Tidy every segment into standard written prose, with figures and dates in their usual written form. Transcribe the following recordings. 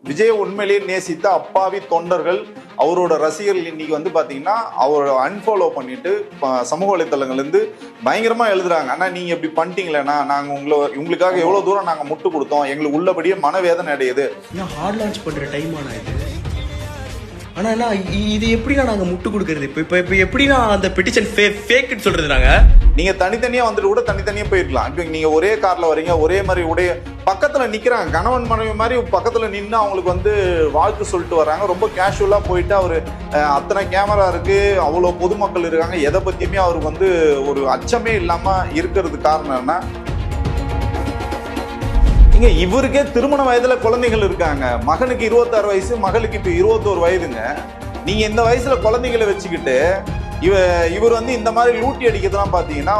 விஜய் உண்மையிலேயே நேசித்த அப்பாவி தொண்டர்கள் அவரோட ரசிகர்கள் இன்னைக்கு வந்து பாத்தீங்கன்னா அவரை அன்ஃபாலோ பண்ணிட்டு சமூக வலைத்தளங்கள்ல இருந்து பயங்கரமா எழுதுறாங்க. ஆனா நீங்க இப்படி பண்ணிட்டீங்களேண்ணா, நாங்க உங்களுக்காக எவ்வளவு தூரம் நாங்க முட்டு கொடுத்தோம், எங்களுக்கு உள்ளபடியே மனவேதனை அடையுது. ஹார்ட் லான்ச் பண்ற டைம் ஆனா இது. ஆனா என்ன இது எப்படின்னா நாங்க முட்டு கொடுக்கறது? இப்ப எப்படின்னா அந்த பெட்டிஷன் ஃபேக்னு சொல்றது? நாங்க நீங்க தனித்தனியா வந்துட்டு கூட தனித்தனியா போயிருக்கலாம். இப்போ நீங்க ஒரே கார்ல வரீங்க, ஒரே மாதிரி உடைய பக்கத்துல நிக்கிறாங்க, கணவன் மனைவி மாதிரி பக்கத்துல நின்று அவங்களுக்கு வந்து வாழ்த்து சொல்லிட்டு வர்றாங்க. ரொம்ப கேஷுவலா போயிட்டு அவரு அத்தனை கேமரா இருக்கு, அவ்வளவு பொதுமக்கள் இருக்காங்க, எதை பத்தியுமே அவருக்கு வந்து ஒரு அச்சமே இல்லாம இருக்கிறது காரணம் என்ன? இங்க இவருக்கே திருமண வயதுல குழந்தைகள் இருக்காங்க. மகனுக்கு 26 வயசு, மகளுக்கு இப்ப 21 வயதுங்க. நீங்க இந்த வயசுல குழந்தைகளை வச்சுக்கிட்டு இவர் வந்து இந்த மாதிரி லூட்டி அடிக்கிறதுலாம் பாத்தீங்கன்னா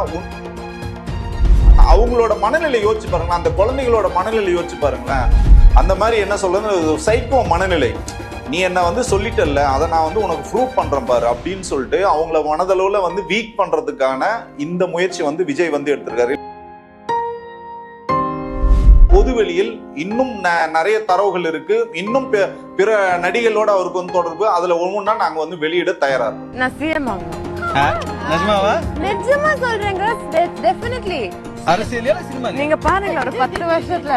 அவங்களோட மனநிலை யோசிச்சு பாருங்களேன், அந்த குழந்தைகளோட மனநிலை யோசிச்சு பாருங்களேன். அந்த மாதிரி என்ன சொல்றது, சைக்கோ மனநிலை. நீ என்ன வந்து சொல்லிட்டல்ல, அதை நான் வந்து உனக்கு ப்ரூவ் பண்றேன் பாரு அப்படின்னு சொல்லிட்டு அவங்கள மனதளவுல வந்து வீக் பண்றதுக்கான இந்த முயற்சி வந்து விஜய் வந்து எடுத்திருக்காரு. பொதுவெளியில் இன்னும் நிறைய தரவுகள் இருக்கு, இன்னும் பிற நடிகளோட அவருக்கு வந்து தொடர்பு, அதுல ஒவ்வொன்றா நாங்க வந்து வெளியிட தயாரா இருக்கோம். நான் சிஎம் ஆகணும். நிஜமாவா? நிஜமா சொல்றேங்க, டெஃபினெட்லி. அரசியல்ல சினிமா நீங்க பாருங்க ஒரு 10 வருஷத்துல.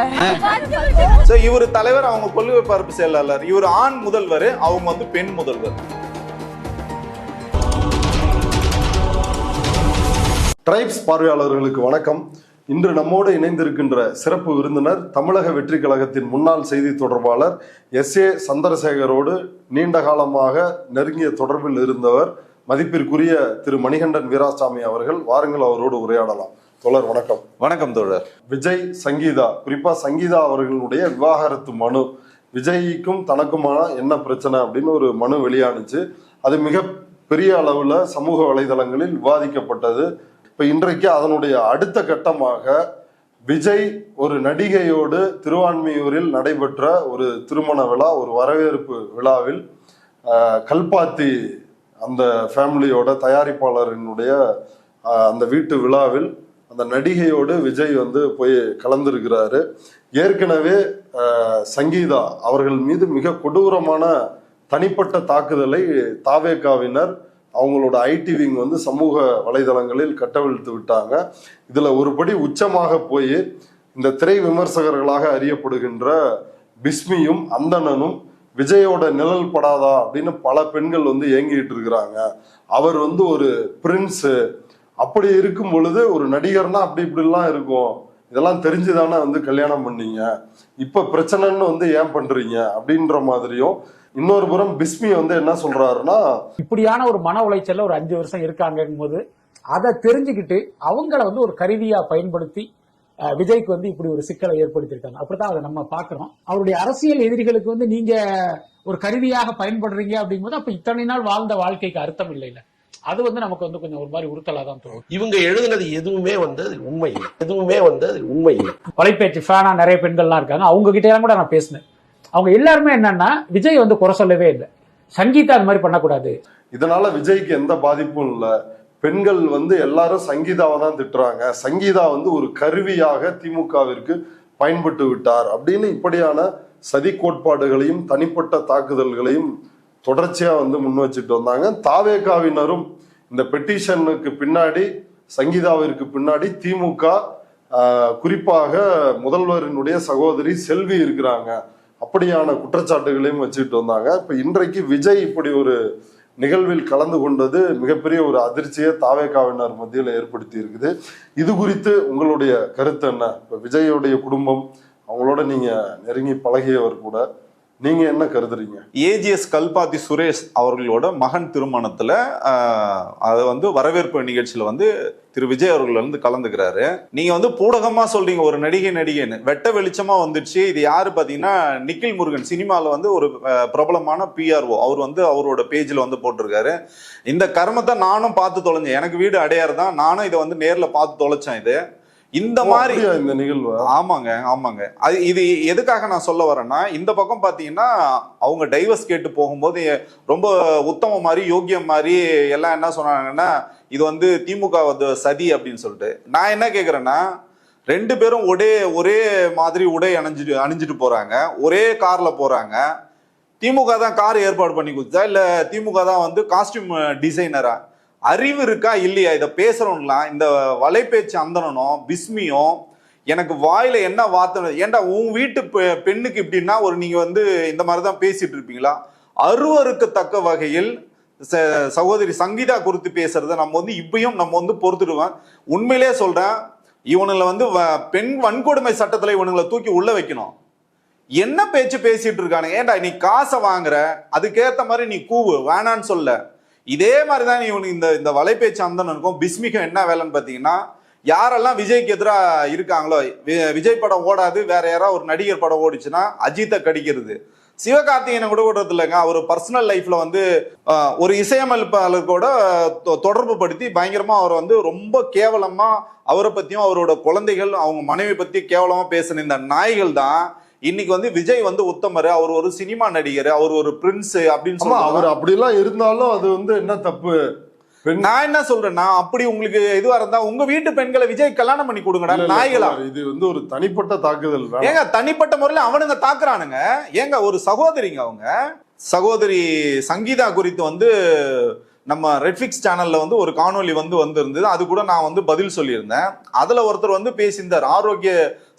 சோ இவர் தலைவர், அவங்க கொள்கை பரப்பு செயலாளர், இவர் ஆண் முதல்வர், அவங்க வந்து பெண் முதல்வர். ட்ரைப்ஸ் பார்வையாளர்களுக்கு வணக்கம். இன்று நம்மோடு இணைந்திருக்கின்ற சிறப்பு விருந்தினர் தமிழக வெற்றி கழகத்தின் முன்னாள் செய்தி தொடர்பாளர் SA சந்திரசேகரோடு நீண்ட காலமாக நெருங்கிய தொடர்பில் இருந்தவர் மதிப்பிற்குரிய திரு மணிகண்டன் வீராசாமி அவர்கள். வாருங்கள், அவரோடு உரையாடலாம். தோழர் வணக்கம். வணக்கம் தோழர். விஜய் சங்கீதா, குறிப்பா சங்கீதா அவர்களுடைய விவாகரத்து மனு, விஜய்க்கும் தனக்குமான என்ன பிரச்சனை அப்படின்னு ஒரு மனு வெளியானுச்சு. அது மிக பெரிய அளவுல சமூக வலைதளங்களில் விவாதிக்கப்பட்டது. இப்ப இன்றைக்கு அதனுடைய அடுத்த கட்டமாக விஜய் ஒரு நடிகையோடு திருவான்மியூரில் நடைபெற்ற ஒரு திருமண விழா, ஒரு வரவேற்பு விழாவில் கல்பாத்தி அந்த ஃபேமிலியோட தயாரிப்பாளரினுடைய அந்த வீட்டு விழாவில் அந்த நடிகையோடு விஜய் வந்து போய் கலந்திருக்கிறாரு. ஏற்கனவே சங்கீதா அவர்கள் மீது மிக கொடூரமான தனிப்பட்ட தாக்குதலை தாவேகாவினர் அவங்களோட ஐடி விங் வந்து சமூக வலைதளங்களில் கட்டவிழ்த்து விட்டாங்க. இதுல ஒருபடி உச்சமாக போய் இந்த திரை விமர்சகர்களாக அறியப்படுகின்ற பிஸ்மியும் அந்தணனும் விஜயோட நிழல் படாதா அப்படின்னு பல பெண்கள் வந்து ஏங்கிட்டு இருக்கிறாங்க. அவர் வந்து ஒரு பிரின்ஸ், அப்படி இருக்கும் பொழுது ஒரு நடிகர்னா அப்படி இப்படிலாம் இருக்கும், இதெல்லாம் தெரிஞ்சுதானே வந்து கல்யாணம் பண்ணீங்க, இப்ப பிரச்சனைன்னு வந்து ஏன் பண்றீங்க அப்படின்ற மாதிரியும். இன்னொரு புறம் பிஸ்மி வந்து என்ன சொல்றாருன்னா, இப்படியான ஒரு மன உளைச்சல்ல ஒரு 5 வருஷம் இருக்காங்கும் போது அதை தெரிஞ்சுக்கிட்டு அவங்கள வந்து ஒரு கருவியா பயன்படுத்தி விஜய்க்கு வந்து இப்படி ஒரு சிக்கலை ஏற்படுத்தியிருக்காங்க. அப்படித்தான் அதை நம்ம பாக்குறோம். அவருடைய அரசியல் எதிரிகளுக்கு வந்து நீங்க ஒரு கருவியாக பயன்படுறீங்க அப்படிங்கும்போது அப்ப இத்தனை நாள் வாழ்ந்த வாழ்க்கைக்கு அர்த்தம் இல்லைல்ல. அது வந்து நமக்கு வந்து கொஞ்சம் ஒரு மாதிரி உறுத்தலா தான் தோணும். இவங்க எழுதுனது எதுவுமே வந்து உண்மை இல்லை. தொலைபேசி ஃபேனா நிறைய பெண்கள்லாம் இருக்காங்க, அவங்க கிட்ட எல்லாம் கூட நான் பேசினேன். அவங்க எல்லாருமே என்னன்னா விஜய் வந்து குறை சொல்லவே இல்லை, சங்கீதா அது மாதிரி பண்ணக்கூடாது. இதனால விஜய்க்கு எந்த பாதிப்பும் இல்லை. பெண்கள் வந்து எல்லாரும் சங்கீதாவை தான் திட்டுறாங்க, சங்கீதா வந்து ஒரு கருவியாக திமுகவிற்கு பயன்பட்டு விட்டார் அப்படின்னு இப்படியான சதி கோட்பாடுகளையும் தனிப்பட்ட தாக்குதல்களையும் தொடர்ச்சியா வந்து முன் வச்சுட்டு வந்தாங்க. தாவேகாவினரும் இந்த பெட்டிஷனுக்கு பின்னாடி, சங்கீதாவிற்கு பின்னாடி திமுக குறிப்பாக முதல்வரினுடைய சகோதரி செல்வி இருக்கிறாங்க, அப்படியான குற்றச்சாட்டுகளையும் வச்சுட்டு வந்தாங்க. இப்ப இன்றைக்கு விஜய் இப்படி ஒரு நிகழ்வில் கலந்து கொண்டது மிகப்பெரிய ஒரு அதிர்ச்சியை தாவேகாவினர் மத்தியில் ஏற்படுத்தி இருக்குது. இது குறித்து உங்களுடைய கருத்து என்ன? இப்ப விஜயோடைய குடும்பம், அவங்களோட நீங்க நெருங்கி பழகியவர் கூட, நீங்க என்ன கருதுறீங்க? AGS கல்பாத்தி சுரேஷ் அவர்களோட மகன் திருமணத்துல அது வந்து வரவேற்பு நிகழ்ச்சியில வந்து திரு விஜய் அவர்கள் வந்து கலந்துக்கிறாரு. நீங்க வந்து பூடகமா சொல்றீங்க ஒரு நடிகைன்னு, வெட்ட வெளிச்சமா வந்துடுச்சு. இது யாரு பாத்தீங்கன்னா நிக்கில் முருகன், சினிமால வந்து ஒரு பிரபலமான PRO, அவர் வந்து அவரோட பேஜ்ல வந்து போட்டிருக்காரு. இந்த கர்மத்தை நானும் பார்த்து தொலைஞ்சேன், எனக்கு வீடு அடையாறு தான், நானும் இதை வந்து நேர்ல பார்த்து தொலைச்சேன். இது இந்த மாதிரி இந்த நிகழ்வு. ஆமாங்க. அது இது எதுக்காக நான் சொல்ல வரேன்னா, இந்த பக்கம் பாத்தீங்கன்னா அவங்க டைவர்ஸ் கேட்டு போகும்போது ரொம்ப உத்தம மாதிரி யோகியம் மாதிரி எல்லாம் என்ன சொன்னாங்கன்னா இது வந்து திமுக சதி அப்படின்னு சொல்லிட்டு. நான் என்ன கேக்குறேன்னா, 2 பேரும் ஒரே மாதிரி உடை அணிஞ்சிட்டு போறாங்க, ஒரே கார்ல போறாங்க. திமுக தான் கார் ஏற்பாடு பண்ணி கொடுத்தா இல்ல திமுக தான் வந்து காஸ்டியூம் டிசைனரா? அறிவு இருக்கா இல்லையா? இதை பேசுறவங்களாம் இந்த வலைபேச்சு அந்தனனும் பிஸ்மியும் எனக்கு வாயில என்ன வார்த்தை, ஏன்டா உன் வீட்டு பெண்ணுக்கு இப்படின்னா ஒரு நீங்க வந்து இந்த மாதிரிதான் பேசிட்டு இருப்பீங்களா? அருவருக்கத்தக்க வகையில் சகோதரி சங்கீதா குறித்து பேசுறத நம்ம வந்து இப்பயும் நம்ம வந்து பொறுத்துடுவேன். உண்மையிலே சொல்றேன், இவனுங்களை வந்து பெண் வன்கொடுமை சட்டத்துல இவனுங்களை தூக்கி உள்ள வைக்கணும். என்ன பேச்சு பேசிட்டு இருக்கானுங்க? ஏன்டா நீ காசை வாங்குற, அதுக்கேத்த மாதிரி நீ கூவு, வேணான்னு சொல்ல. இதே மாதிரிதான் இவனுக்கு இந்த வலைபேச்சு அந்தனுக்கும் பிஸ்மிக்கும் என்ன வேலைன்னு பாத்தீங்கன்னா, யாரெல்லாம் விஜய்க்கு எதிராக இருக்காங்களோ, விஜய் படம் ஓடாது வேற யாராவது ஒரு நடிகர் படம் ஓடிச்சுன்னா அஜித்தை கடிக்கிறது. சிவகார்த்திகேயனை கூட விடுறது இல்லைங்க. அவர் பர்சனல் லைஃப்ல வந்து ஒரு இசையமைப்பாளர்களோட தொடர்பு படுத்தி பயங்கரமா அவர் வந்து ரொம்ப கேவலமா அவரை பத்தியும் அவரோட குழந்தைகள் அவங்க மனைவி பத்தி கேவலமா பேசின இந்த நாய்கள் தான் இன்னைக்கு வந்து விஜய் வந்து உத்தமர், அவர் ஒரு சினிமா நடிகர், அவர் ஒரு பிரின்ஸ் அப்படின்னு சொல்லி அவர் அப்படிலாம் இருந்தாலும் அது வந்து என்ன தப்பு? நான் என்ன சொல்றேன்னா, அப்படி உங்களுக்கு இதுவா இருந்தா உங்க வீட்டு பெண்களை விஜய் கல்யாணம் பண்ணி கொடுங்கடா. நாய்களா? இது வந்து ஒரு தனிப்பட்ட தாக்குதல். ஏங்க தனிப்பட்ட முறையில அவனுங்க தாக்குறானுங்க. ஏங்க ஒரு சகோதரிங்க, அவங்க சகோதரி சங்கீதா குறித்து வந்து நம்ம ரெட்ஃபிக்ஸ் சேனல்ல வந்து ஒரு காணொலி வந்து வந்திருந்தது. அது கூட நான் வந்து பதில் சொல்லியிருந்தேன். அதுல ஒருத்தர் வந்து பேசியிருந்தார், ஆரோக்கிய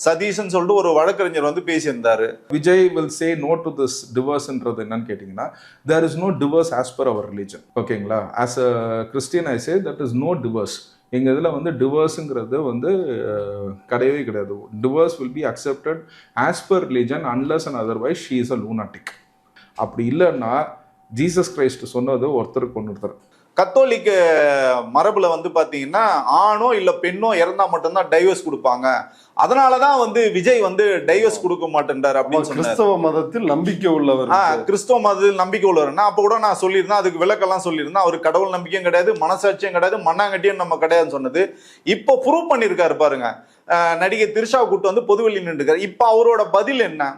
சதீஷ்ன்னு சொல்லிட்டு ஒரு வழக்கறிஞர் வந்து பேசியிருந்தாரு. Vijay will say no to this டிவோர்ஸ்ன்றது என்னன்னு கேட்டிங்கன்னா, there is no divorce as per our religion. ஓகேங்களா? As a Christian I say that is no divorce. எங்கள் இதில் வந்து டிவோர்ஸுங்கிறது வந்து கிடையவே கிடையாது. Divorce will be accepted as per religion unless and otherwise she is a lunatic. அப்படி இல்லைன்னா ஜீசஸ் கிரைஸ்ட் சொன்னது ஒருத்தருக்கு ஒருத்தர். கத்தோலிக்க மரபுல வந்து பாத்தீங்கன்னா ஆணோ இல்ல பெண்ணோ இறந்தா மட்டும்தான் டைவர்ஸ் கொடுப்பாங்க. அதனாலதான் வந்து விஜய் வந்து டைவர்ஸ் கொடுக்க மாட்டேன்றாரு அப்படின்னு சொன்னாரு. கிறிஸ்தவ மதத்தில் நம்பிக்கை உள்ளவர். கிறிஸ்தவ மதத்தில் நம்பிக்கை உள்ளவர்னா அப்ப கூட நான் சொல்லியிருந்தேன், அதுக்கு விளக்கெல்லாம் சொல்லியிருந்தேன். அவர் கடவுள் நம்பிக்கையும் கிடையாது, மனசாட்சியும் கிடையாது, மண்ணாங்கட்டியும் நம்ம கிடையாதுன்னு சொன்னது இப்போ ப்ரூவ் பண்ணிருக்காரு பாருங்க. நடிகை திரிஷாவை கூட்டு வந்து பொதுவெளி நின்றுருக்காரு. இப்ப அவரோட பதில் என்ன?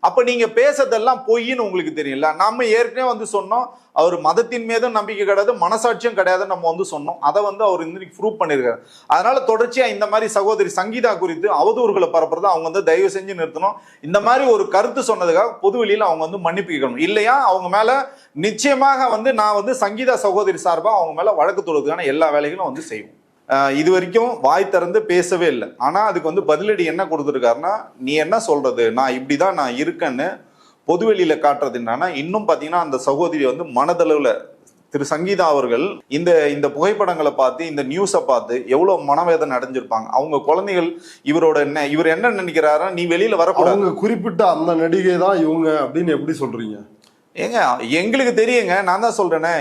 அப்ப நீங்க பேசுறதெல்லாம் பொய்ன்னு உங்களுக்கு தெரியல. நம்ம ஏற்கனவே வந்து சொன்னோம், அவர் மதத்தின் மீதும் நம்பிக்கை கிடையாது, மனசாட்சியும் கிடையாதுன்னு நம்ம வந்து சொன்னோம். அதை வந்து அவர் இன்னைக்கு ப்ரூவ் பண்ணிருக்காரு. அதனால தொடர்ச்சியா இந்த மாதிரி சகோதரி சங்கீதா குறித்து அவதூறுகளை பரப்புறத அவங்க வந்து தயவு செஞ்சு நிறுத்தணும். இந்த மாதிரி ஒரு கருத்து சொன்னதுக்காக பொதுவெளியில அவங்க வந்து மன்னிப்பு கேட்கணும். இல்லையா அவங்க மேல நிச்சயமாக வந்து நான் வந்து சங்கீதா சகோதரி சார்பா அவங்க மேல வழக்கு தொடுறதுக்கான எல்லா வேலைகளும் வந்து செய்வோம். இது வரைக்கும் வாய் திறந்து பேசவே இல்லை. ஆனா அதுக்கு வந்து பதிலடி என்ன கொடுத்துருக்காருன்னா, நீ என்ன சொல்றது, நான் இப்படிதான் நான் இருக்கேன்னு பொதுவெளியில காட்டுறது என்னன்னா, இன்னும் பாத்தீங்கன்னா அந்த சகோதரி வந்து மனதளவுல திரு சங்கீதா அவர்கள் இந்த புகைப்படங்களை பார்த்து இந்த நியூஸை பார்த்து எவ்வளவு மனவேதனை அடைஞ்சிருப்பாங்க. அவங்க குழந்தைகள் இவர் என்ன நினைக்கிறாரா, நீ வெளியில வரக்கூடாது. அவங்க குறிப்பிட்ட அந்த நடிகை தான் இவங்க அப்படின்னு எப்படி சொல்றீங்க? ஏங்க எங்களுக்கு தெரியுங்க, நான் தான் சொல்றேனே,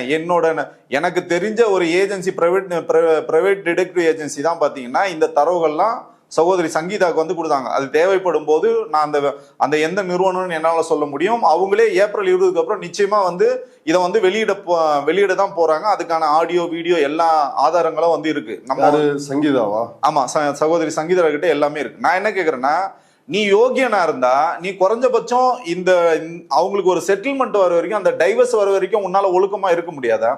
எனக்கு தெரிஞ்ச ஒரு ஏஜென்சி பிரைவேட் டிடெக்டிவ் ஏஜென்சி தான் பாத்தீங்கன்னா இந்த தரவுகள்லாம் சகோதரி சங்கீதாவுக்கு வந்து கொடுத்தாங்க. அது தேவைப்படும் போது நான் அந்த எந்த நிறுவனம்னு என்னால சொல்ல முடியும். அவங்களே ஏப்ரல் 20க்கு அப்புறம் நிச்சயமா வந்து இதை வந்து வெளியிட தான் போறாங்க. அதுக்கான ஆடியோ வீடியோ எல்லா ஆதாரங்களும் வந்து இருக்கு. நம்ம சங்கீதாவா? ஆமா, சகோதரி சங்கீதா கிட்ட எல்லாமே இருக்கு. நான் என்ன கேக்குறேன்னா, நீ யோகியனா இருந்தா நீ குறைஞ்சபட்சம் அவங்களுக்கு ஒரு செட்டில்மெண்ட் வர வரைக்கும், அந்த டைவர்ஸ் வர வரைக்கும் உன்னால ஒழுக்கமா இருக்க முடியாதா?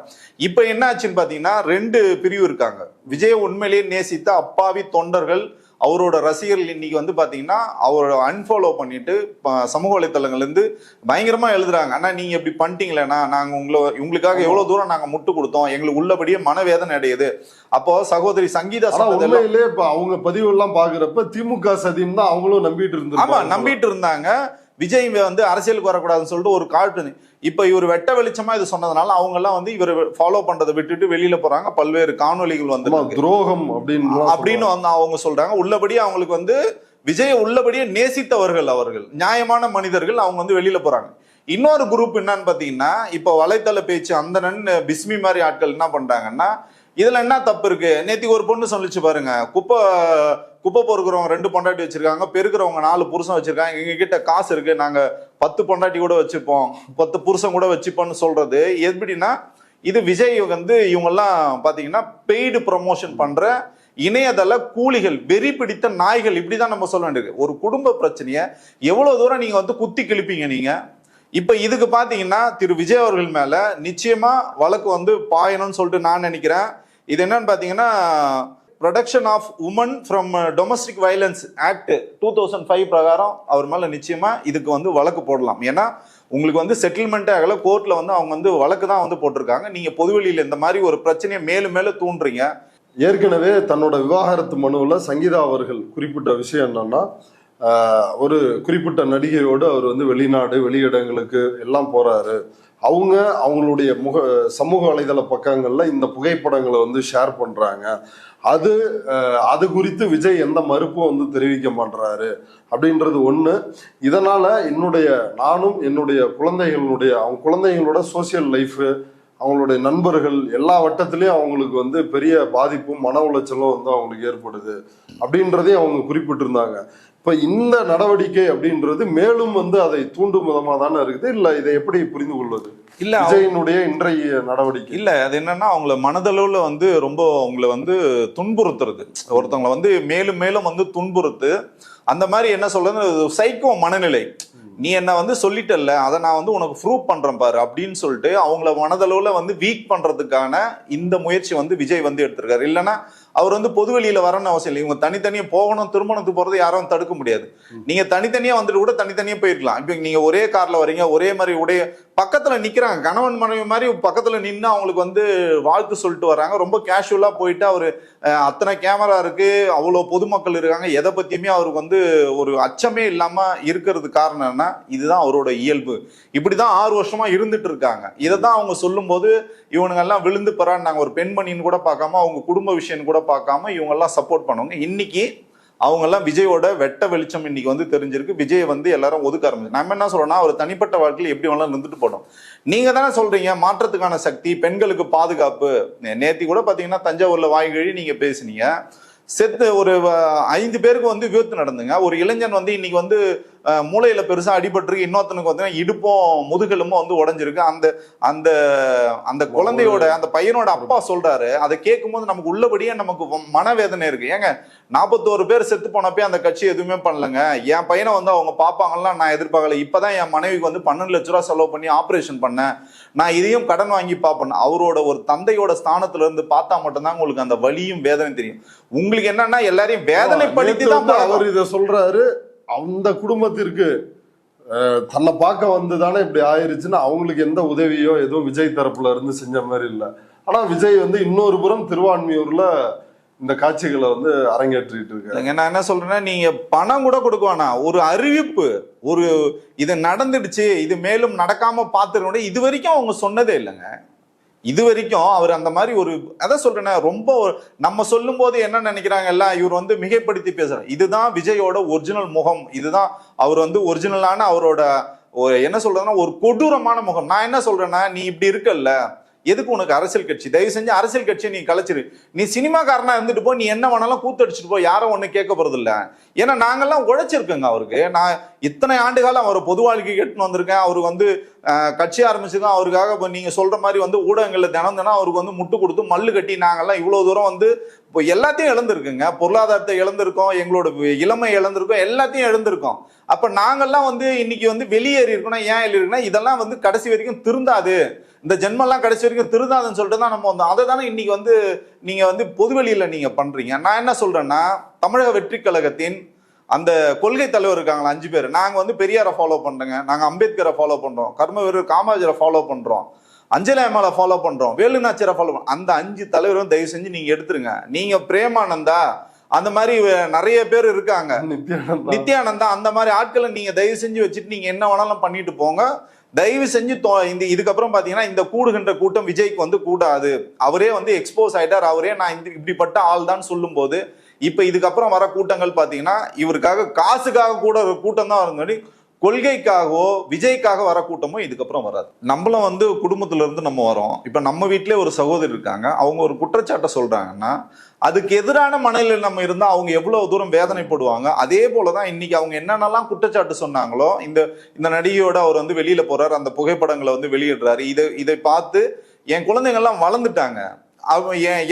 இப்ப என்ன ஆச்சுன்னு பாத்தீங்கன்னா 2 பிரிவு இருக்காங்க. விஜய் உண்மையிலேயே நேசித்த அப்பாவி தொண்டர்கள், அவரோட ரசிகர்கள் இன்னைக்கு வந்து பாத்தீங்கன்னா அவரோட அன்ஃபாலோ பண்ணிட்டு சமூக வலைத்தளங்கள்ல இருந்து பயங்கரமா எழுதுறாங்க. ஆனா நீங்க இப்படி பண்ணிட்டீங்களேன்னா நாங்க உங்களுக்காக எவ்வளவு தூரம் நாங்க முட்டு கொடுத்தோம், எங்களுக்கு உள்ளபடியே மனவேதனை அடையுது. அப்போ சகோதரி சங்கீதா உண்மையிலே இப்ப அவங்க பதிவு எல்லாம் பாக்குறப்ப திமுக சதின்னு தான் அவங்களும் நம்பிட்டு இருந்தாங்க. ஆமா, நம்பிட்டு இருந்தாங்க. விஜய் வந்து அரசியலுக்கு வரக்கூடாதுன்னு சொல்லிட்டு ஒரு காட்டு. இப்ப இவர் வெட்ட வெளிச்சமா இது சொன்னதுனால அவங்க எல்லாம் வந்து இவர் ஃபாலோ பண்றதை விட்டுட்டு வெளியில போறாங்க. பல்வேறு காணொலிகள் வந்து துரோகம் அப்படின்னு வந்து அவங்க சொல்றாங்க. உள்ளபடியே அவங்களுக்கு வந்து விஜய் உள்ளபடியே நேசித்தவர்கள், அவர்கள் நியாயமான மனிதர்கள், அவங்க வந்து வெளியில போறாங்க. இன்னொரு குரூப் என்னன்னு பாத்தீங்கன்னா, இப்ப வலைத்தள பேச்சு அந்த பிஸ்மி மாதிரி ஆட்கள் என்ன பண்றாங்கன்னா, இதுல என்ன தப்பு இருக்கு? நேத்திக்கு ஒரு பொண்ணு சொல்லிச்சு பாருங்க, குப்பை பொறுக்கிறவங்க 2 பொண்டாட்டி வச்சிருக்காங்க, பெருக்கிறவங்க 4 புருஷன் வச்சிருக்காங்க, எங்க கிட்ட காசு இருக்கு, நாங்க 10 பொண்டாட்டி கூட வச்சுப்போம், 10 புருஷன் கூட வச்சுப்போம்னு சொல்றது எப்படின்னா, இது விஜய் வந்து இவங்கெல்லாம் பாத்தீங்கன்னா பெய்டு ப்ரமோஷன் பண்ற இணையதள கூலிகள், வெறி பிடித்த நாய்கள், இப்படிதான் நம்ம சொல்ல வேண்டியது. ஒரு குடும்ப பிரச்சனைய எவ்வளவு தூரம் நீங்க வந்து குத்தி கிழிப்பீங்க நீங்க. இப்ப இதுக்கு பாத்தீங்கன்னா திரு விஜய் அவர்கள் மேல நிச்சயமா வழக்கு வந்து பாயணும்னு சொல்லிட்டு நான் நினைக்கிறேன். இது என்னன்னு பாத்தீங்கன்னா protection of women from domestic violence act 2005 பிரகாரம் அவர் மேல நிச்சயமா இதுக்கு வந்து வழக்கு போடலாம். ஏன்னா உங்களுக்கு வந்து செட்டில்மெண்ட்டே ஆகல, கோர்ட்ல வந்து அவங்க வந்து வழக்கு தான் வந்து போட்டிருக்காங்க. நீங்க பொதுவெளியில இந்த மாதிரி ஒரு பிரச்சனையை மேலும் மேலும் தூண்டுறீங்க. ஏற்கனவே தன்னோட விவாகரத்து மனுவில் சங்கீதா அவர்கள் குறிப்பிட்ட விஷயம் என்னன்னா, ஒரு குறிப்பிட்ட நடிகையோடு அவர் வந்து வெளிநாடு வெளியிடங்களுக்கு எல்லாம் போறாரு. அவங்களுடைய சமூக வலைதள பக்கங்கள்ல இந்த புகைப்படங்களை வந்து ஷேர் பண்றாங்க. அது குறித்து விஜய் எந்த மறுப்பும் வந்து தெரிவிக்க மாட்டாரு அப்படின்றது ஒண்ணு. இதனால நானும் என்னுடைய அவங்க குழந்தைகளோட சோசியல் லைஃப், அவங்களுடைய நண்பர்கள் எல்லா வட்டத்திலையும் அவங்களுக்கு வந்து பெரிய பாதிப்பும் மன உளைச்சலும் வந்து அவங்களுக்கு ஏற்படுது அப்படின்றதையும் அவங்க குறிப்பிட்டிருந்தாங்க. இப்ப இந்த நடவடிக்கை அப்படின்றது மேலும் வந்து அதை தூண்டும் விதமா தானே இருக்குது. இல்ல இதை எப்படி புரிந்து கொள்வது? இல்ல விஜயினுடைய இன்றைய நடவடிக்கை இல்ல, அது என்னன்னா அவங்கள மனதளவுல வந்து ரொம்ப அவங்கள வந்து துன்புறுத்துறது, ஒருத்தவங்களை வந்து மேலும் மேலும் வந்து துன்புறுத்து, அந்த மாதிரி என்ன சொல்றது சைக்கோ மனநிலை. நீ என்ன வந்து சொல்லிட்டல்ல, அதை நான் வந்து உனக்கு ப்ரூவ் பண்றேன் பாரு அப்படின்னு சொல்லிட்டு அவங்கள மனதளவுல வந்து வீக் பண்றதுக்கான இந்த முயற்சி வந்து விஜய் வந்து எடுத்திருக்காரு. இல்லைன்னா அவர் வந்து பொதுவெளியில வரணும்னு அவசியம் இல்லை. இவங்க தனித்தனியா போகணும், திருமணத்துக்கு போறது யாரும் தடுக்க முடியாது. நீங்க தனித்தனியா வந்துட்டு கூட தனித்தனியா போயிருக்கலாம். இப்ப நீங்க ஒரே கார்ல வரீங்க, ஒரே மாதிரி பக்கத்துல நிக்கிறாங்க, கணவன் மனைவி மாதிரி பக்கத்துல நின்று அவங்களுக்கு வந்து வாழ்த்து சொல்லிட்டு வர்றாங்க. ரொம்ப கேஷுவலா போயிட்டு அவரு அத்தனை கேமரா இருக்கு, அவ்வளவு பொதுமக்கள் இருக்காங்க, எதை பத்தியுமே அவருக்கு வந்து ஒரு அச்சமே இல்லாம இருக்கிறது காரணம் என்ன? இதுதான் அவரோட இயல்பு. இப்படிதான் 6 வருஷமா இருந்துட்டு இருக்காங்க. இதைதான் அவங்க சொல்லும் போது இவனுங்க எல்லாம் விழுந்து பெறான்னாங்க. ஒரு பெண்மணின்னு கூட பார்க்காம, அவங்க குடும்ப விஷயம் கூட பார்க்காம இவங்க எல்லாம் சப்போர்ட் பண்ணுவாங்க. இன்னைக்கு அவங்க எல்லாம் விஜயோட வெட்ட வெளிச்சம் இன்னைக்கு வந்து தெரிஞ்சிருக்கு. விஜய் வந்து எல்லாரும் ஒதுக்க ஆரம்பிச்சு. நம்ம என்ன சொல்றோம்னா, ஒரு தனிப்பட்ட வாழ்க்கையில் எப்படி வேணாலும் இருந்துட்டு போட்டோம். நீங்க தானே சொல்றீங்க மாற்றத்துக்கான சக்தி, பெண்களுக்கு பாதுகாப்பு. நேத்தி கூட பாத்தீங்கன்னா தஞ்சாவூர்ல வாய்கழி நீங்க பேசுனீங்க. செத்து ஒரு 5 பேருக்கு வந்து விபத்து நடந்துங்க. ஒரு இளைஞன் வந்து இன்னைக்கு வந்து மூளையில பெருசா அடிபட்டிருக்கு, இன்னொருத்தனுக்கு வந்து இடுப்பும் முதுகெலும்பும் வந்து உடஞ்சிருக்கு. அந்த அந்த அந்த குழந்தையோட அந்த பையனோட அப்பா சொல்றாரு. அதை கேட்கும் போது நமக்கு உள்ளபடியே நமக்கு மனவேதனை இருக்கு. ஏங்க 41 பேர் செத்து போனப்பே அந்த கட்சி எதுவுமே பண்ணலங்க. என் பையனை வந்து அவங்க பாப்பாங்கலாம் நான் எதிர்பார்க்கல. இப்பதான் என் மனைவிக்கு வந்து 12 லட்ச ரூபா செலவு பண்ணி ஆபரேஷன் பண்ணேன், நான் இதையும் கடன் வாங்கி பார்ப்பேன். அவரோட ஒரு தந்தையோட ஸ்தானத்துல இருந்து பார்த்தா மட்டும்தான் உங்களுக்கு அந்த வலியும் வேதனை தெரியும். உங்களுக்கு என்னன்னா எல்லாரையும் வேதனைப்படுத்தி தான் அவர் இதை சொல்றாரு. அந்த குடும்பத்திற்கு தன்னை பார்க்க வந்து தானே இப்படி ஆயிருச்சுன்னா அவங்களுக்கு எந்த உதவியோ எதுவும் விஜய் தரப்புல இருந்து செஞ்ச மாதிரி இல்லை. ஆனா விஜய் வந்து இன்னொரு புறம் திருவான்மியூர்ல இந்த காட்சிகளை வந்து அரங்கேற்றிட்டு இருக்காங்க. நான் என்ன சொல்றேன்னா, நீங்க பணம் கூட கொடுக்க வேணாம், ஒரு அறிவிப்பு, ஒரு இது நடந்துடுச்சு, இது மேலும் நடக்காம பார்த்துருக்க இது வரைக்கும் அவங்க சொன்னதே இல்லைங்க. இது வரைக்கும் அவர் அந்த மாதிரி ஒரு அதான் சொல்றேன்னா, ரொம்ப நம்ம சொல்லும் போது என்ன நினைக்கிறாங்க எல்லாம், இவர் வந்து மிகைப்படுத்தி பேசுறாரு. இதுதான் விஜயோட ஒரிஜினல் முகம். இதுதான் அவர் வந்து ஒரிஜினலான அவரோட என்ன சொல்றதுன்னா ஒரு கொடூரமான முகம். நான் என்ன சொல்றேன்னா, நீ இப்படி இருக்கல்ல, எதுக்கு உனக்கு அரசியல் கட்சி? தயவு செஞ்சு அரசியல் கட்சியை நீ கலைச்சிரு. நீ சினிமாக்காரனா இருந்துட்டு போ, நீ என்ன வேணாலும் கூத்தடிச்சுட்டு போ, யாரும் ஒண்ணு கேட்க போறது இல்ல. ஏன்னா நாங்கெல்லாம் உழைச்சிருக்கோங்க அவருக்கு. நான் இத்தனை ஆண்டு காலம் அவர் பொது வாழ்க்கை கேட்டுன்னு வந்திருக்கேன். அவருக்கு வந்து கட்சி ஆரம்பிச்சுதான் அவருக்காக. இப்போ நீங்க சொல்ற மாதிரி வந்து ஊடகங்கள்ல தினம் தினம் அவருக்கு வந்து முட்டு கொடுத்து மல்லு கட்டி நாங்கெல்லாம் இவ்வளவு தூரம் வந்து இப்போ எல்லாத்தையும் இழந்திருக்குங்க. பொருளாதாரத்தை இழந்திருக்கோம், எங்களோட இளமை இழந்திருக்கோம், எல்லாத்தையும் இழந்திருக்கோம். அப்ப நாங்கெல்லாம் வந்து இன்னைக்கு வந்து வெளியேறி இருக்கணும். ஏன் ஏறி இருக்குன்னா, இதெல்லாம் வந்து கடைசி வரைக்கும் திருந்தாது, இந்த ஜென்மெல்லாம் கடைசி வரைக்கும் திருந்தாதுன்னு சொல்லிட்டு தான் நம்ம வந்து அதை தானே இன்னைக்கு வந்து நீங்க வந்து பொதுவெளியில நீங்க பண்றீங்க. நான் என்ன சொல்றேன்னா, தமிழக வெற்றி கழகத்தின் அந்த கொள்கை தலைவர் இருக்காங்களா 5 பேர், நாங்க வந்து பெரியாரை ஃபாலோ பண்றோங்க, நாங்க அம்பேத்கரை ஃபாலோ பண்றோம், கர்ம வீரர் காமராஜரை ஃபாலோ பண்றோம், அஞ்சலி அம்மாவை ஃபாலோ பண்றோம், வேலுநாச்சியரை ஃபாலோ பண்றோம். அந்த 5 தலைவரும் தயவு செஞ்சு நீங்க எடுத்துருங்க. நீங்க பிரேமானந்தா அந்த மாதிரி நிறைய பேர் இருக்காங்க, நித்யானந்தா, அந்த மாதிரி ஆட்களை நீங்க தயவு செஞ்சு வச்சுட்டு நீங்க என்ன வேணாலும் பண்ணிட்டு போங்க. தயவு செஞ்சு இதுக்கப்புறம் பாத்தீங்கன்னா இந்த கூடுகின்ற கூட்டம் விஜய்க்கு வந்து கூடாது. அவரே வந்து எக்ஸ்போஸ் ஆயிட்டார். அவரே நான் இப்படிப்பட்ட ஆள் தான் சொல்லும் போது இப்ப இதுக்கப்புறம் வர கூட்டங்கள் பாத்தீங்கன்னா இவருக்காக காசுக்காக கூட ஒரு கூட்டம் தான் வருது, கொள்கைக்காகவோ விஜய்க்காக வர கூட்டமும் இதுக்கப்புறம் வராது. நம்மளும் வந்து குடும்பத்துல இருந்து நம்ம வரோம். இப்ப நம்ம வீட்டிலே ஒரு சகோதரி இருக்காங்க, அவங்க ஒரு குற்றச்சாட்டை சொல்றாங்கன்னா அதுக்கு எதிரான மனநிலை நம்ம இருந்தா அவங்க எவ்வளவு தூரம் வேதனைப்படுவாங்க. அதே போலதான் இன்னைக்கு அவங்க என்னென்னலாம் குற்றச்சாட்டு சொன்னாங்களோ, இந்த நடிகையோட அவர் வந்து வெளியில போறாரு, அந்த புகைப்படங்களை வந்து வெளியிடுறாரு, இதை பார்த்து என் குழந்தைங்கள்லாம் வளர்ந்துட்டாங்க,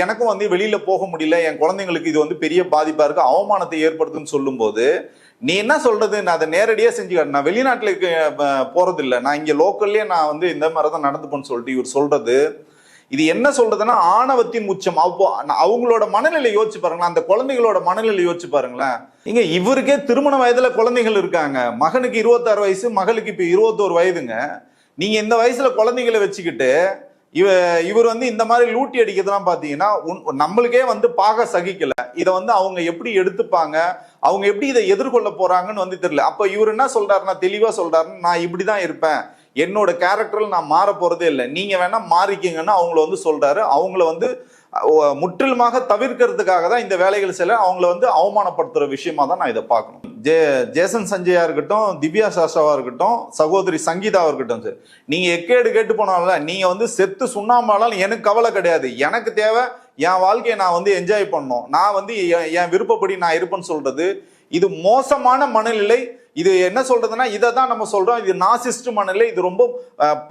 எனக்கும் வந்து வெளியில போக முடியல, என் குழந்தைங்களுக்கு இது வந்து பெரிய பாதிப்பா இருக்கு, அவமானத்தை ஏற்படுத்துன்னு சொல்லும் போது நீ என்ன சொல்றது? நான் அதை நேரடியா செஞ்சு காட்டு, நான் வெளிநாட்டுல போறது இல்லை, நான் இங்க லோக்கல்லே நான் வந்து இந்த மாதிரிதான் நடந்துப்பேன்னு சொல்லிட்டு இவர் சொல்றது இது என்ன சொல்றதுன்னா ஆணவத்தின் உச்சம். அப்போ அவங்களோட மனநிலை யோசிச்சு பாருங்களேன், அந்த குழந்தைகளோட மனநிலை யோசிச்சு பாருங்களேன். இங்க இவருக்கே திருமண வயதுல குழந்தைகள் இருக்காங்க. மகனுக்கு 26 வயசு, மகளுக்கு இப்ப 21 வயதுங்க. நீங்க இந்த வயசுல குழந்தைகளை வச்சுக்கிட்டு இவர் வந்து இந்த மாதிரி லூட்டி அடிக்கிறதுலாம் பாத்தீங்கன்னா நம்மளுக்கே வந்து பாக சகிக்கல. இதை வந்து அவங்க எப்படி எடுத்துப்பாங்க, அவங்க எப்படி இதை எதிர்கொள்ள போறாங்கன்னு வந்து தெரியல. அப்ப இவர் என்ன சொல்றாருன்னா, தெளிவா சொல்றாருன்னு, நான் இப்படிதான் இருப்பேன், என்னோட கேரக்டர்ல நான் மாற போறதே இல்லை, நீங்க வேணா மாறிக்கிங்கன்னு அவங்கள வந்து சொல்றாரு. அவங்கள வந்து முற்றிலுமாக தவிர்க்கிறதுக்காக தான் இந்த வேலைகள் செய்யல, அவங்கள வந்து அவமானப்படுத்துற விஷயமா தான் நான் இதை பார்க்கணும். ஜேசன் சஞ்சயா இருக்கட்டும், திவ்யா சாஸ்தாவா இருக்கட்டும், சகோதரி சங்கீதாவா இருக்கட்டும், சரி, நீங்க எக்கேடு கேட்டு போனால நீங்க வந்து செத்து சுண்ணாம்பாலும் எனக்கு கவலை கிடையாது. எனக்கு தேவை என் வாழ்க்கையை நான் வந்து என்ஜாய் பண்ணணும், நான் வந்து என் விருப்பப்படி நான் இருப்பேன்னு சொல்றது இது மோசமான மனநிலை. இது என்ன சொல்றதுன்னா, இதை தான் நம்ம சொல்றோம், இது நாசிஸ்ட் மனநிலை, இது ரொம்ப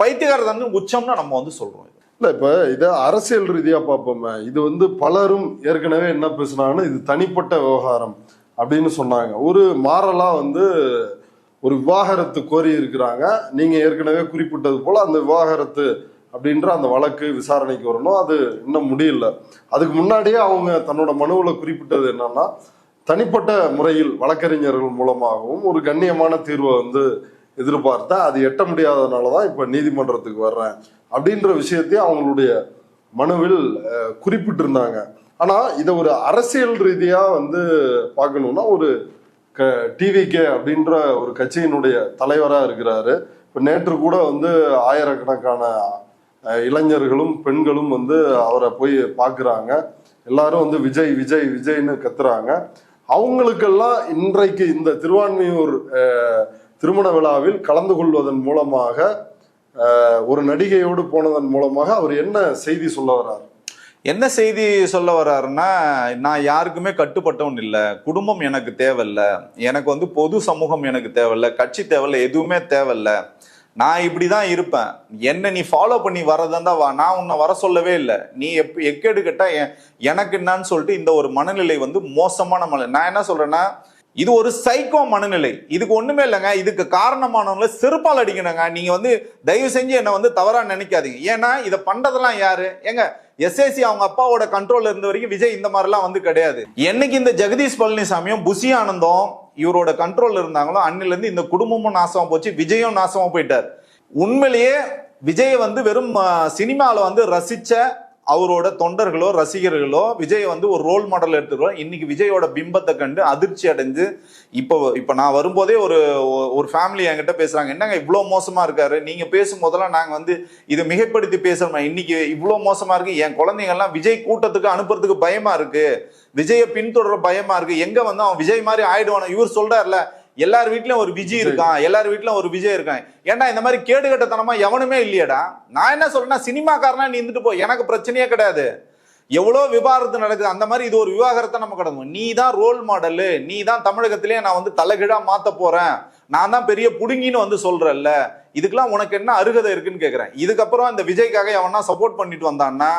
பைத்தியகாரத்தன்மை உச்சம்னு நம்ம வந்து சொல்றோம். இல்ல, இப்ப இதை அரசியல் ரீதியா பார்ப்போமே, இது வந்து பலரும் ஏற்கனவே என்ன பேசுனாங்கன்னு, இது தனிப்பட்ட விவகாரம் அப்படின்னு சொன்னாங்க. ஒரு மாறலா வந்து ஒரு விவாகரத்து கோரி இருக்கிறாங்க. நீங்க ஏற்கனவே குறிப்பிட்டது போல அந்த விவாகரத்து அப்படின்ற அந்த வழக்கு விசாரணைக்கு வரணும், அது இன்னும் முடியல. அதுக்கு முன்னாடியே அவங்க தன்னோட மனுவில் குறிப்பிட்டது என்னன்னா, தனிப்பட்ட முறையில் வழக்கறிஞர்கள் மூலமாகவும் ஒரு கண்ணியமான தீர்வை வந்து எதிர்பார்த்தா அது எட்ட முடியாததுனாலதான் இப்ப நீதிமன்றத்துக்கு வர்றேன் அப்படின்ற விஷயத்தையும் அவங்களுடைய மனுவில் குறிப்பிட்டிருந்தாங்க. ஆனா இதை ஒரு அரசியல் ரீதியா வந்து பார்க்கணும்னா, ஒரு டிவிகே அப்படின்ற ஒரு கட்சியினுடைய தலைவரா இருக்கிறாரு. இப்ப நேற்று கூட வந்து ஆயிரக்கணக்கான இளைஞர்களும் பெண்களும் வந்து அவரை போய் பார்க்குறாங்க. எல்லாரும் வந்து விஜய் விஜய் விஜய்னு கத்துறாங்க. அவங்களுக்கெல்லாம் இன்றைக்கு இந்த திருவான்மியூர் திருமண விழாவில் கலந்து கொள்வதன் மூலமாக, ஒரு நடிகையோடு போனதன் மூலமாக அவர் என்ன செய்தி சொல்ல வர்றார்? என்ன செய்தி சொல்ல வர்றாருன்னா, நான் யாருக்குமே கட்டுப்பட்டவன் இல்லை, குடும்பம் எனக்கு தேவையில்லை, எனக்கு வந்து பொது சமூகம் எனக்கு தேவையில்லை, கட்சி தேவையில்லை, எதுவுமே தேவையில்லை, நான் இப்படிதான் இருப்பேன், என்ன நீ ஃபாலோ பண்ணி வரதான் வா, நான் உன்னை வர சொல்லவே இல்லை, நீ எக்கேடு கேட்டா எனக்கு என்னன்னு சொல்லிட்டு இந்த ஒரு மனநிலை வந்து மோசமான மனநிலை. நான் என்ன சொல்றேன்னா, இது ஒரு சைக்கோ மனநிலை. இதுக்கு ஒண்ணுமே இல்லைங்க, இதுக்கு காரணமானவங்கள செருப்பால் அடிக்கணுங்க. நீங்க வந்து தயவு செஞ்சு என்ன வந்து தவறா நினைக்காதீங்க. ஏன்னா இதை பண்றதெல்லாம் யாரு? எங்க எஸ்ஏசி அவங்க அப்பாவோட கண்ட்ரோல்ல இருந்த வரைக்கும் விஜய் இந்த மாதிரிலாம் வந்து கிடையாது. என்னைக்கு இந்த ஜெகதீஷ் பழனிசாமியும் புசி ஆனந்தும் இவரோட கண்ட்ரோல்ல இருந்தாங்களோ அன்னில இருந்து இந்த குடும்பமும் நாசமா போச்சு, விஜயும் நாசமா போயிட்டார். உண்மையிலேயே விஜய் வந்து வெறும் சினிமாவில் வந்து ரசிச்ச அவரோட தொண்டர்களோ ரசிகர்களோ விஜய் வந்து ஒரு ரோல் மாடல் எடுத்துக்கிறோம். இன்னைக்கு விஜயோட பிம்பத்தை கண்டு அதிர்ச்சி அடைஞ்சு இப்போ நான் வரும்போதே ஒரு ஃபேமிலி என்கிட்ட பேசுறாங்க, என்னங்க இவ்வளோ மோசமா இருக்காரு, நீங்க பேசும்போதெல்லாம் நாங்க வந்து இதை மிகைப்படுத்தி பேசுறோம், இன்னைக்கு இவ்வளோ மோசமா இருக்கு, என் குழந்தைங்கள்லாம் விஜய் கூட்டத்துக்கு அனுப்புறதுக்கு பயமா இருக்கு, விஜயை பின்தொடர பயமா இருக்கு, எங்க வந்து அவன் விஜய் மாதிரி ஆயிடுவான. இவர் சொல்றாருல, எல்லார் வீட்லயும் ஒரு விஜய் இருக்கான், எல்லார் வீட்லயும் ஒரு விஜய் இருக்கான். ஏன்னா இந்த மாதிரி கேடுகட்டத்தனமா எவனுமே இல்லையடா. நான் என்ன சொல்றேன்னா, சினிமாக்காரனா நீ இருந்துட்டு போ, எனக்கு பிரச்சனையே கிடையாது. எவ்வளவு விவாகரத்து நடக்குது, அந்த மாதிரி இது ஒரு விவாகரத்தை நம்ம கடந்து. நீ தான் ரோல் மாடலு, நீ தான் தமிழகத்திலேயே நான் வந்து தலைகீழா மாத்த போறேன், நான் தான் பெரிய புடுங்கின்னு வந்து சொல்றேன்ல, இதுக்கெல்லாம் உனக்கு என்ன அருகதை இருக்குன்னு கேக்குறேன். இதுக்கப்புறம் இந்த விஜய்க்காக எவனா சப்போர்ட் பண்ணிட்டு வந்தான்னா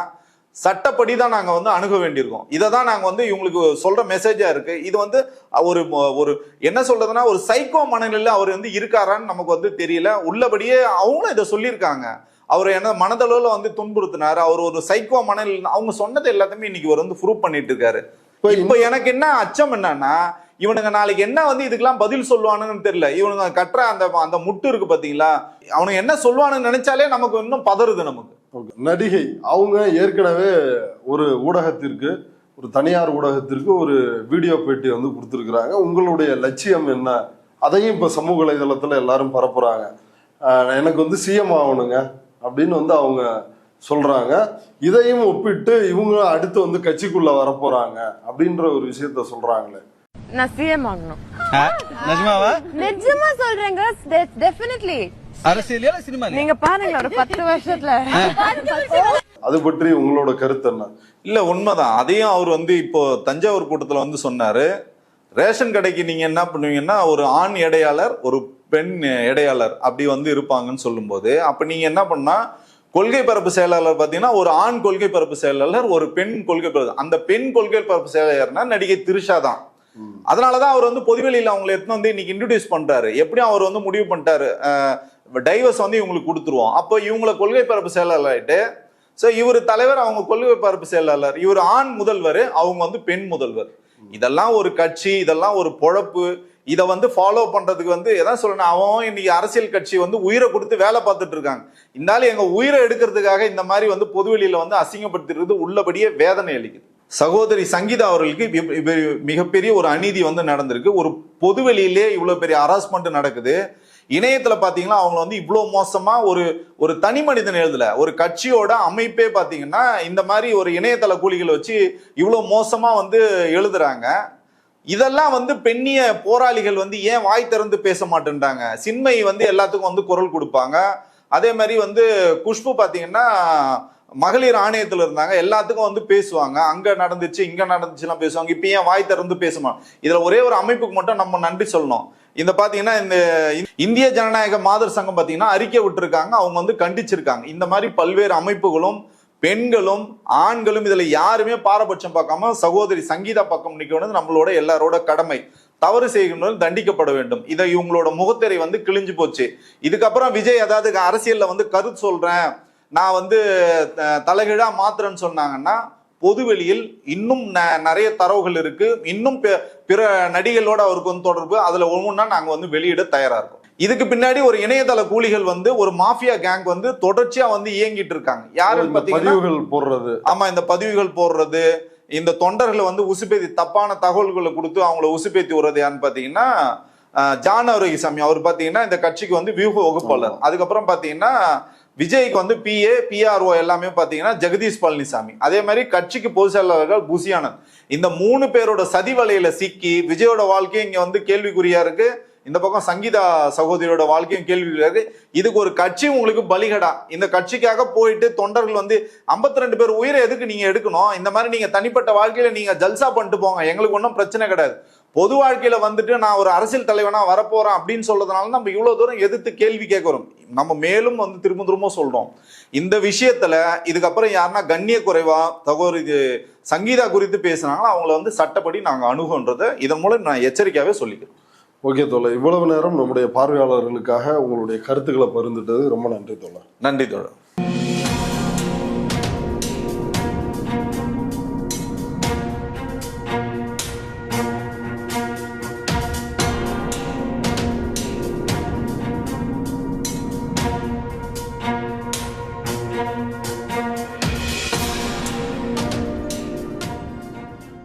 சட்டப்படி தான் நாங்க வந்து அணுக வேண்டியிருக்கோம். இதை தான் நாங்க வந்து இவங்களுக்கு சொல்ற மெசேஜா இருக்கு. இது வந்து ஒரு என்ன சொல்றதுன்னா, ஒரு சைக்கோ மனநிலையில அவர் வந்து இருக்காரான்னு நமக்கு வந்து தெரியல. உள்ளபடியே அவங்களும் இதை சொல்லியிருக்காங்க, அவர் என்ன மனதளவுல வந்து துன்புறுத்தினாரு, அவர் ஒரு சைக்கோ மனநிலை, அவங்க சொன்னது எல்லாத்தையுமே இன்னைக்கு அவர் வந்து ப்ரூவ் பண்ணிட்டு இருக்காரு. இப்ப எனக்கு என்ன அச்சம் என்னன்னா, இவனுங்க நாளைக்கு என்ன வந்து இதுக்கெல்லாம் பதில் சொல்லுவானுன்னு தெரியல. இவனுங்க கட்டுற அந்த முட்டு இருக்கு பாத்தீங்களா, அவனுங்க என்ன சொல்லுவானுன்னு நினைச்சாலே நமக்கு இன்னும் பதறுது நமக்கு. நடிகை அவங்க ஏற்கனவே ஒரு ஊடகத்திற்கு, ஒரு தனியார் ஊடகத்திற்கு ஒரு வீடியோ பேட்டி வந்து கொடுத்துருக்குறாங்க. உங்களுடைய லட்சியம் என்ன, அதையும் இப்ப சமூக வலைதளத்துல எல்லாரும் பரப்புறாங்க. எனக்கு வந்து சிஎம் ஆகணுங்க அப்படின்னு வந்து அவங்க சொல்றாங்க. இதையும் ஒப்பிட்டு இவங்க அடுத்து வந்து கட்சிக்குள்ள வரப்போறாங்க அப்படின்ற ஒரு விஷயத்த சொல்றாங்களே. நான் சிஎம் ஆகணும். நிஜமாவா? நிஜமா சொல்றேங்க, டெஃபினெட்லி. அரசியல் சினிமா நீங்க பாருங்க, ஒரு 10 வருஷத்துல. அது பற்றி உங்களோட கருத்து என்ன? இல்ல உண்மைதான், அதையும் அவர் வந்து இப்போ தஞ்சாவூர் கூட்டத்துல வந்து சொன்னாரு. ரேஷன் கடைக்கு நீங்க என்ன பண்ணுவீங்கன்னா, ஒரு ஆண் எடையாளர் ஒரு பெண் எடையாளர் அப்படி வந்து இருப்பாங்கன்னு சொல்லும்போது, அப்ப நீங்க என்ன பண்ணா, கொள்கை பரப்பு செயலாளர் பாத்தீங்கன்னா ஒரு ஆண் கொள்கை பரப்பு செயலாளர், ஒரு பெண் கொள்கை பரப்பு, அந்த பெண் கொள்கை பரப்பு செயலாளர்னா நடிகை திரிஷா தான். அதனாலதான் அவர் வந்து பொதுவெளியில அவங்களை எடுத்து வந்து இன்னைக்கு இன்ட்ரோடியூஸ் பண்றாரு. எப்படியும் அவர் வந்து முடிவு பண்ணிட்டாரு, டைவர்ஸ் வந்து இவங்களுக்கு கொடுத்துருவோம். அப்போ இவங்களை கொள்கை பரப்பு செயலாளர் ஆயிட்டு ஸோ இவர் தலைவர், அவங்க கொள்கை பரப்பு செயலாளர், இவர் ஆண் முதல்வர், அவங்க வந்து பெண் முதல்வர். இதெல்லாம் ஒரு கட்சி, இதெல்லாம் ஒரு பொழப்பு. இதை வந்து ஃபாலோ பண்றதுக்கு வந்து எதான் சொல்லணும், அவன் இன்னைக்கு அரசியல் கட்சி வந்து உயிரை கொடுத்து வேலை பார்த்துட்டு இருக்காங்க. இருந்தாலும் எங்க உயிரை எடுக்கிறதுக்காக இந்த மாதிரி வந்து பொதுவெளியில வந்து அசிங்கப்படுத்துறது உள்ளபடியே வேதனை அளிக்குது. சகோதரி சங்கீதா அவர்களுக்கு மிகப்பெரிய ஒரு அநீதி வந்து நடந்திருக்கு. ஒரு பொதுவெளியிலே இவ்வளவு பெரிய ஹராஸ்மெண்ட் நடக்குது. இணையத்துல பாத்தீங்கன்னா அவங்க வந்து இவ்வளவு மோசமா ஒரு தனி மனிதன் எழுதல, ஒரு கட்சியோட அமைப்பே பாத்தீங்கன்னா இந்த மாதிரி ஒரு இணையதள கூலிகளை வச்சு இவ்வளவு மோசமா வந்து எழுதுறாங்க. இதெல்லாம் வந்து பெண்ணிய போராளிகள் வந்து ஏன் வாய் திறந்து பேச மாட்டேன்றாங்க? சின்மை வந்து எல்லாத்துக்கும் வந்து குரல் கொடுப்பாங்க. அதே மாதிரி வந்து குஷ்பு பாத்தீங்கன்னா மகளிர் ஆணையத்துல இருந்தாங்க, எல்லாத்துக்கும் வந்து பேசுவாங்க. அங்க நடந்துச்சு இங்க நடந்துச்சுலாம் பேசுவாங்க. இப்ப ஏன் வாய் திறந்து பேசுமா? இதுல ஒரே ஒரு அமைப்புக்கு மட்டும் நம்ம நன்றி சொல்லணும். இந்த பாத்தீங்கன்னா இந்த இந்திய ஜனநாயக மாதர் சங்கம் பாத்தீங்கன்னா அறிக்கை விட்டுருக்காங்க, அவங்க வந்து கண்டிச்சிருக்காங்க. இந்த மாதிரி பல்வேறு அமைப்புகளும் பெண்களும் ஆண்களும் இதுல யாருமே பாரபட்சம் பார்க்காம சகோதரி சங்கீதா பக்கம் நிக்க வேண்டியது நம்மளோட எல்லாரோட கடமை. தவறு செய்கின்றவர்கள் தண்டிக்கப்பட வேண்டும். இதை இவங்களோட முகத்திரை வந்து கிழிஞ்சு போச்சு. இதுக்கப்புறம் விஜய் ஏதாவது அரசியல்ல வந்து கருத்து சொல்றேன், நான் வந்து தலைகீழா மாத்துறேன்னு சொன்னாங்கன்னா பொதுவெளியில் இன்னும் நிறைய தரவுகள் இருக்கு. இன்னும் பிற நடிகளோட அவருக்கு வந்து தொடர்பு, அதுல ஒவ்வொன்றா நாங்க வந்து வெளியிட தயாரா இருக்கோம். இதுக்கு பின்னாடி ஒரு இணையதள கூலிகள் வந்து ஒரு மாஃபியா கேங் வந்து தொடர்ச்சியா வந்து இயங்கிட்டு இருக்காங்க. யாருன்னு பாத்தீங்கன்னா பதிவுகள் போடுறது, ஆமா இந்த பதிவுகள் போடுறது, இந்த தொண்டர்களை வந்து உசுப்பேத்தி தப்பான தகவல்களை கொடுத்து அவங்கள உசுப்பேத்தி விடுறது யாருன்னு பாத்தீங்கன்னா ஜான் ஆரோக்கியசாமி. அவர் பாத்தீங்கன்னா இந்த கட்சிக்கு வந்து வியூக வகுப்பாளர். அதுக்கப்புறம் பாத்தீங்கன்னா விஜய்க்கு வந்து பிஆர்ஓ எல்லாமே பாத்தீங்கன்னா ஜெகதீஷ் பழனிசாமி. அதே மாதிரி கட்சிக்கு பொதுச் செயலாளர்கள் புசியானந்த். இந்த 3 பேரோட சதி வலையில சிக்கி விஜயோட வாழ்க்கையும் இங்க வந்து கேள்விக்குறியா இருக்கு. இந்த பக்கம் சங்கீதா சகோதரியோட வாழ்க்கையும் கேள்விக்குறியா இருக்கு. இதுக்கு ஒரு கட்சி உங்களுக்கு பலிகடா. இந்த கட்சிக்காக போயிட்டு தொண்டர்கள் வந்து 52 பேர் உயிரை எதுக்கு நீங்க எடுக்கணும்? இந்த மாதிரி நீங்க தனிப்பட்ட வாழ்க்கையில நீங்க ஜல்சா பண்ணிட்டு போங்க, எங்களுக்கு ஒன்றும் பிரச்சனை கிடையாது. பொது வாழ்க்கையில வந்துட்டு நான் ஒரு அரசியல் தலைவனா வரப்போறேன் அப்படின்னு சொல்றதுனால நம்ம இவ்வளவு தூரம் எதிர்த்து கேள்வி கேட்கிறோம். நம்ம மேலும் வந்து திரும்ப சொல்றோம். இந்த விஷயத்துல இதுக்கப்புறம் யாருன்னா கண்ணிய குறைவா சகோதரி சங்கீதா குறித்து பேசுனாங்களோ அவங்கள வந்து சட்டப்படி நாங்க அணுகுன்றதை இதன் மூலம் நான் எச்சரிக்கையாவே சொல்லிக்கிறேன். ஓகே தோழர், இவ்வளவு நேரம் நம்முடைய பார்வையாளர்களுக்காக உங்களுடைய கருத்துக்களை பகிர்ந்துட்டது ரொம்ப நன்றி தோழர். நன்றி தோழர்.